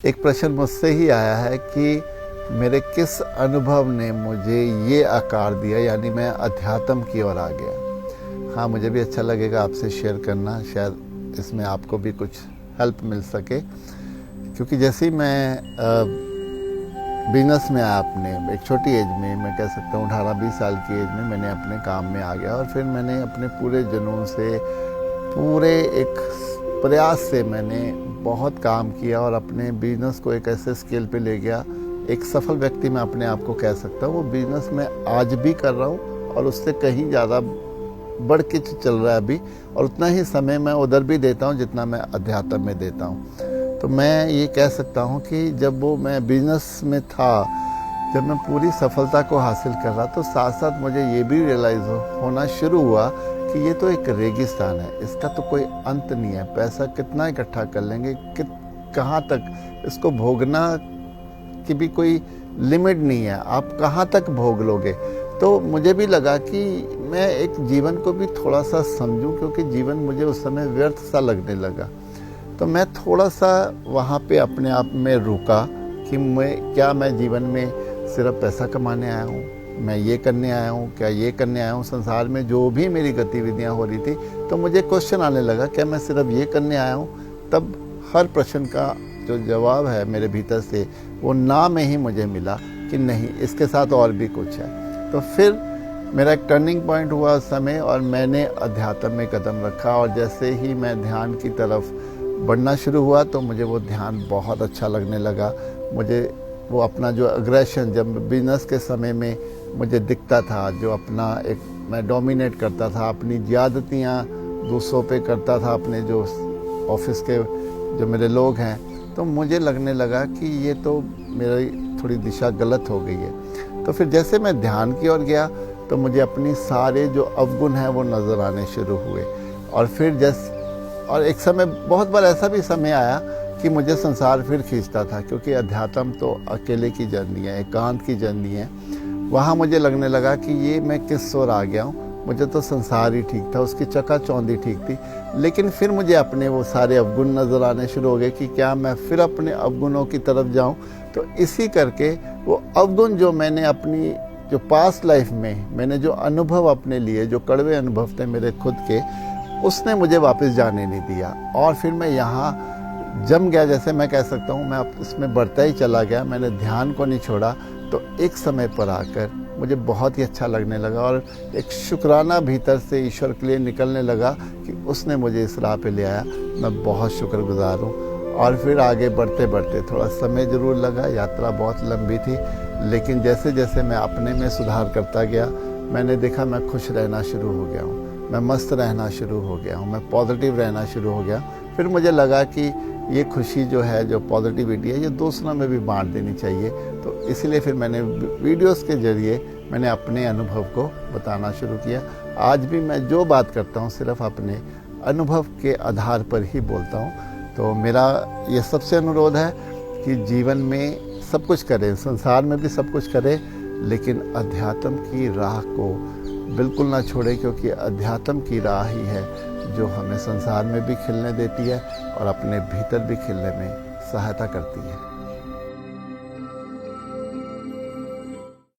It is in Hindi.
एक प्रश्न मुझसे ही आया है कि मेरे किस अनुभव ने मुझे ये आकार दिया, यानी मैं अध्यात्म की ओर आ गया। हाँ, मुझे भी अच्छा लगेगा आपसे शेयर करना, शायद इसमें आपको भी कुछ हेल्प मिल सके। क्योंकि जैसे ही मैं बिजनेस में आया, अपने एक छोटी एज में, मैं कह सकता हूँ 18-20 साल की एज में मैंने अपने काम में आ गया और फिर मैंने अपने पूरे जुनून से, पूरे एक प्रयास से मैंने बहुत काम किया और अपने बिजनेस को एक ऐसे स्केल पे ले गया। एक सफल व्यक्ति मैं अपने आप को कह सकता हूँ। वो बिजनेस मैं आज भी कर रहा हूँ और उससे कहीं ज़्यादा बढ़ के चल रहा है अभी, और उतना ही समय मैं उधर भी देता हूँ जितना मैं अध्यात्म में देता हूँ। तो मैं ये कह सकता हूँ कि जब वो मैं बिजनेस में था, जब मैं पूरी सफलता को हासिल कर रहा, तो साथ साथ मुझे ये भी रियलाइज़ होना शुरू हुआ कि ये तो एक रेगिस्तान है, इसका तो कोई अंत नहीं है। पैसा कितना इकट्ठा कर लेंगे, कहाँ तक इसको भोगना की भी कोई लिमिट नहीं है, आप कहाँ तक भोग लोगे। तो मुझे भी लगा कि मैं एक जीवन को भी थोड़ा सा समझूं, क्योंकि जीवन मुझे उस समय व्यर्थ सा लगने लगा। तो मैं थोड़ा सा वहाँ पे अपने आप में रुका कि मैं जीवन में सिर्फ पैसा कमाने आया हूँ, मैं ये करने आया हूँ, क्या ये करने आया हूँ। संसार में जो भी मेरी गतिविधियाँ हो रही थी, तो मुझे क्वेश्चन आने लगा, क्या मैं सिर्फ ये करने आया हूँ। तब हर प्रश्न का जो जवाब है मेरे भीतर से, वो ना में ही मुझे मिला कि नहीं, इसके साथ और भी कुछ है। तो फिर मेरा एक टर्निंग पॉइंट हुआ उस समय, और मैंने अध्यात्म में कदम रखा। और जैसे ही मैं ध्यान की तरफ बढ़ना शुरू हुआ, तो मुझे वो ध्यान बहुत अच्छा लगने लगा। मुझे वो अपना जो अग्रेशन, जब बिजनेस के समय में मुझे दिखता था, जो अपना एक मैं डोमिनेट करता था, अपनी ज़्यादतियाँ दूसरों पे करता था, अपने जो ऑफिस के जो मेरे लोग हैं, तो मुझे लगने लगा कि ये तो मेरी थोड़ी दिशा गलत हो गई है। तो फिर जैसे मैं ध्यान की ओर गया, तो मुझे अपनी सारे जो अवगुण हैं वो नज़र आने शुरू हुए। और फिर और एक समय, बहुत बार ऐसा भी समय आया कि मुझे संसार फिर खींचता था, क्योंकि अध्यात्म तो अकेले की जर्नी है, एकांत की जर्नी है। वहाँ मुझे लगने लगा कि ये मैं किस ओर आ गया हूँ। मुझे तो संसार ही ठीक था, उसकी चकाचौंधी ठीक थी, लेकिन फिर मुझे अपने वो सारे अवगुण नज़र आने शुरू हो गए कि क्या मैं फिर अपने अवगुणों की तरफ जाऊँ। तो इसी करके वो अवगुण जो मैंने अपनी जो पास्ट लाइफ में मैंने जो अनुभव अपने लिए, जो कड़वे अनुभव थे मेरे खुद के, उसने मुझे वापस जाने नहीं दिया। और फिर मैं यहाँ जम गया, जैसे मैं कह सकता हूँ। मैं इसमें बढ़ता ही चला गया, मैंने ध्यान को नहीं छोड़ा। तो एक समय पर आकर मुझे बहुत ही अच्छा लगने लगा, और एक शुक्राना भीतर से ईश्वर के लिए निकलने लगा कि उसने मुझे इस राह पे ले आया। मैं बहुत शुक्रगुजार हूँ। और फिर आगे बढ़ते बढ़ते थोड़ा समय ज़रूर लगा, यात्रा बहुत लंबी थी, लेकिन जैसे जैसे मैं अपने में सुधार करता गया, मैंने देखा मैं खुश रहना शुरू हो गया हूँ, मैं मस्त रहना शुरू हो गया हूँ, मैं पॉजिटिव रहना शुरू हो गया। फिर मुझे लगा कि ये खुशी जो है, जो पॉजिटिविटी है, ये दूसरों में भी बांट देनी चाहिए। तो इसलिए फिर मैंने वीडियोस के ज़रिए मैंने अपने अनुभव को बताना शुरू किया। आज भी मैं जो बात करता हूँ, सिर्फ अपने अनुभव के आधार पर ही बोलता हूँ। तो मेरा ये सबसे अनुरोध है कि जीवन में सब कुछ करें, संसार में भी सब कुछ करें, लेकिन अध्यात्म की राह को बिल्कुल ना छोड़ें, क्योंकि अध्यात्म की राह ही है जो हमें संसार में भी खिलने देती है और अपने भीतर भी खिलने में सहायता करती है।